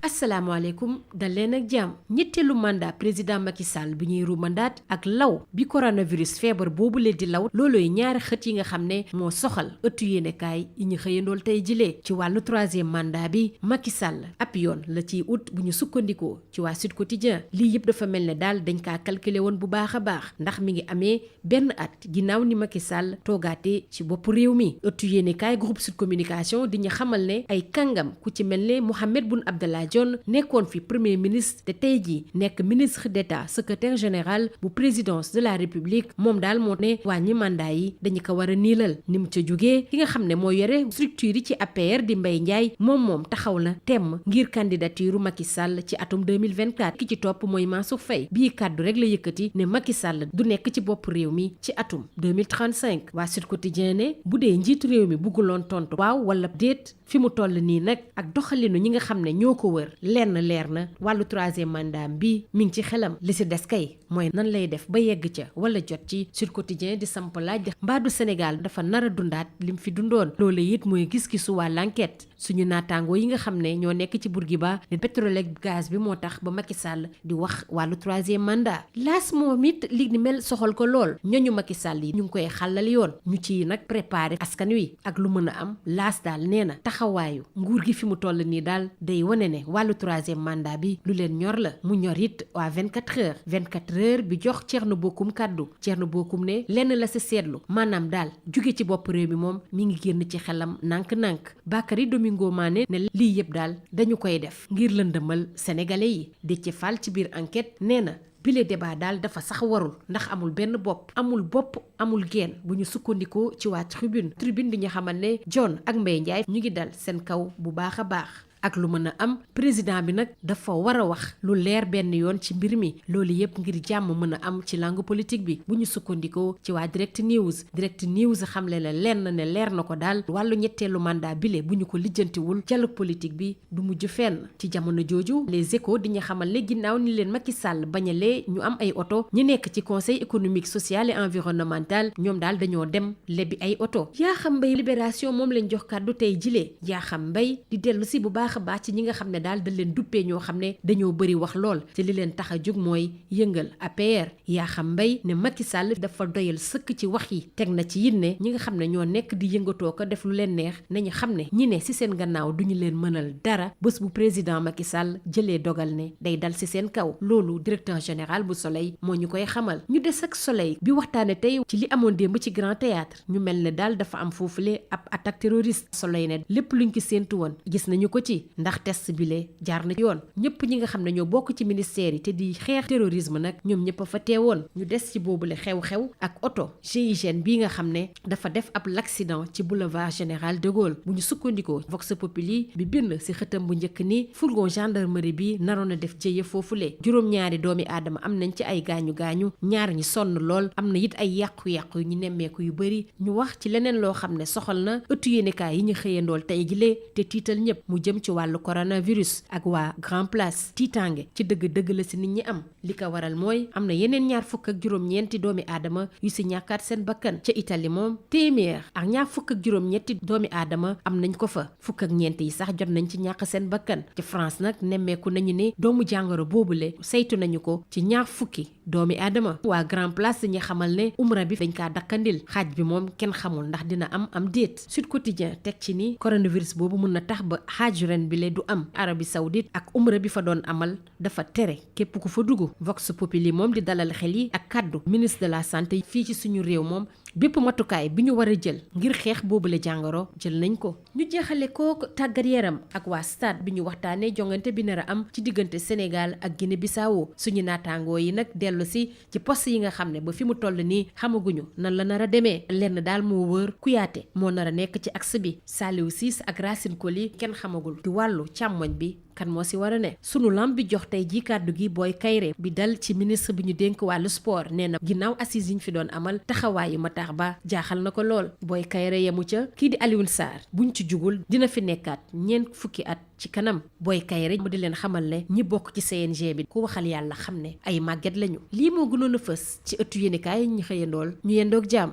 asalaamaaleykum dal leen ak jàmm ñetteelu mandat président Macky Sall bi ñuy ruumandaat ak law bi coronavirus feebar boobu leen di law loolooy ñaari xët yi nga xam ne moo soxal ëttu yéenekaay yi ñu xëyandool tey jilee ci wàllu troisième mandat bi Macky Sall ab yoon la ciy ut bu ñu sukkandikoo ci waa Sud Quotidien lii yëpp dafa mel ne daal dañ kaa calculer woon bu baax a baax ndax mi ngi amee benn at ginnaaw ni Macky Sall toogaatee ci bopp réew mi ëttu yéenekaay groupe Sud Communication di ñu xamal ne ay kàngam ku ci mel ne Mohamed Boun Abdallah Dionne nekkoon fi premier ministre te tey jii nekk ministre d'État secrétaire général bu présidence de la république moom daal moo ne wàññi mandat yi dañu ko war a niilal ni mu ca jógee ki nga xam ne moo yore structure yi ci APR di Mbaye Ndiaye moom taxaw na temm ngir candidature Macky Sall ci atum 2024 ki ci topp mooy Mansour Faye bii kàddu rek la yëkkati ne Macky Sall du nekk ci bopp réew mi ci atum 2035 waa Sud Quotidien ne bu dee njiitu réew mi bugguloon tontu waaw wala déet fi mu toll nii nag ak doxalinu ñi nga xam ne ñoo ko wër lenn leer na wàllu troisième mandat bi mi ngi ci xelam li si des kay mooy nan lay def ba yegg ca wala jot ci Sud Quotidien di samp laaj mbaadu Sénégal dafa nar a dundaat lim fi dundoon loolu it mooy gis-gisu waa l'enquête suñu naataangoo yi nga xam ne ñoo nekk ci Bourguiba ne pétrole ak gaz bi moo tax ba Macky Sall di wax wàllu troisième mandat laas moom it li ni mel soxal ko lool ñooñu Macky Sall yi ñu ngi koy xàllal yoon ñu ci nag préparé askan wi ak lu mën a am laas daal nee na taxawaayu nguur gi fi mu toll nii daal day wane ne wàllu troisième mandat bi lu leen ñor la mu ñor it waa 24 heures bi jox Thierno Bocoum kàddu Thierno Bocoum ne lenn la sa seetlu maanaam daal jóge ci bopp réew mi moom mi ngi génn ci xelam nànk-nànk Bakary Domingo Mané ne lii yëpp daal dañu koy def ngir lëndëmal sénégalais yi Déthié Fall ci biir enquête nee na bile débat daal dafa sax warul ndax amul benn bopp amul geen bu ñu sukkandikoo ci waa tribune di ñu xamal ne John ak Mbaye Ndiaye ñu ngi dal seen kaw bu baax a baax ak lu mën a am président bi nag dafa war a wax lu leer benn yoon ci mbir mi loolu yëpp ngir jàmm mën a am ci langue politique bi bu ñu sukkandikoo ci waa direct news xamle la lenn ne leer na ko daal wàllu ñetteelu mandat bile bu ñu ko lijjantiwul dialogue politique bi du mujj fenn ci jamono jooju les échos di ñu xamal ne ginnaaw ni leen Macky Sall bañalee ñu am ay oto ñu nekk ci conseil économique social et environnemental ñoom daal dañoo dem lebi ay oto Yakham Mbaye libération moom lañ jox kàddu tey jilee Yakham Mbaye di dellu si bu baax ci ñi nga xam ne daal dañ leen duppee ñoo xam ne dañoo bëri wax lool te li leen tax a jóg mooy yëngal APR Yakham Mbaye ne Macky Sall dafa doyal sëkk ci wax yi teg na ci it ne ñi nga xam ne ñoo nekk di yëngatoo ko def lu leen neex nañu xam ne ñi ne ci seen gannaaw duñu leen mënal dara bés bu président Macky Sall jëlee dogal ne day dal ci seen kaw loolu directeur général bu Soleil moo ñu koy xamal ñu des ak Soleil bi waxtaane tey ci li amoon démb ci Grand Théâtre ñu mel ne daal dafa am foofule ab attaque terroriste Soleil ne lépp luñ ci séentu woon gis nañu ko ci ndax test bile jaar na yoon ñëpp ñi nga xam ne ñoo bokk ci ministère yi te di xeex terrorisme nag ñoom ñëpp a fa teewoon ñu des ci boobule xew-xew ak oto GIGN bii nga xam ne dafa def ab l'accident ci boulevard Général de Gaulle bu ñu sukkandikoo Vox Populi bi bind ci xëtam bu njëkk ni fourgon gendarmerie bi naroon a def jëye foofule juróom-ñaari doomi aadama am nañ ci ay gaañu-gaañu ñaar ñi sonn lool am na it ay yàqu-yàqu yu ñu nemmeeku yu bëri ñu wax ci leneen loo xam ne soxal na ëttu yéenekaay yi ñu xëyandool tey jilee te tiital ñëpp mu jëm ci wàllu coronavirus ak waa Grand Place tiitaange ci dëgg-dëgg la ci nit ñi am li ko waral mooy am na yeneen 26 doomi aadama yu ci ñàkkaat seen bakkan ca Italie moom téeméer ak 27 doomi aadama am nañ ko fa 4 yi sax jot nañ ci ñàkk seen bakkan ci France nag nemmeeku nañu ne doomu jàngoro boobule saytu nañu ko ci 20 doomi aadama waa Grand Place ñi xamal ne umra bi dañ kaa dakkandil xaaj bi moom kenn xamul ndax dina am déet Sud Quotidien teg ci ni coronavirus boobu mun na tax ba xaaju ren bi le du am Arabie Saoudite ak umra bi fa doon amal dafa tere képp ku fa dugg Vox Populi moom di dalal xel yi ak kàddu ministre de la santé fii ci suñu réew moom bépp matukaay bi ñu war a jël ngir xeex boobule jàngoro jël nañ ko ñu jeexale ko tàggat yaram ak waa stade bi ñu waxtaanee jongante bi nar a am ci diggante Sénégal ak Guinée Bissau suñu naataangoo yi nag dellu si ci poste yi nga xam ne ba fi mu toll nii xamaguñu nan la nar a demee lenn daal moo wër Kouyaté moo nar a nekk ci axe bi Saliou Ciss ak Racine Coly kenn xamagul ci wàllu càmmoñ bi kan moo ci war a ne sunu lamb bi jox tey ji kàddu gi Boy Kayré bi dal ci ministre bi ñu dénk wàllu sport nee na ginnaaw assises yi ñu fi doon amal taxawaayu Matar Ba jaaxal na ko lool Boy Kayré yemu ca kii di Alioune Sarr buñ ci jugul dina fi nekkaat 40 at ci kanam Boy Kayré mu di leen xamal ne ñi bokk ci CNG bi ku waxal yàlla xam ne ay màgget lañu lii moo gënoon a fës ci ëttu yéenekaay ñu xëyandool ñu yendoog jàmm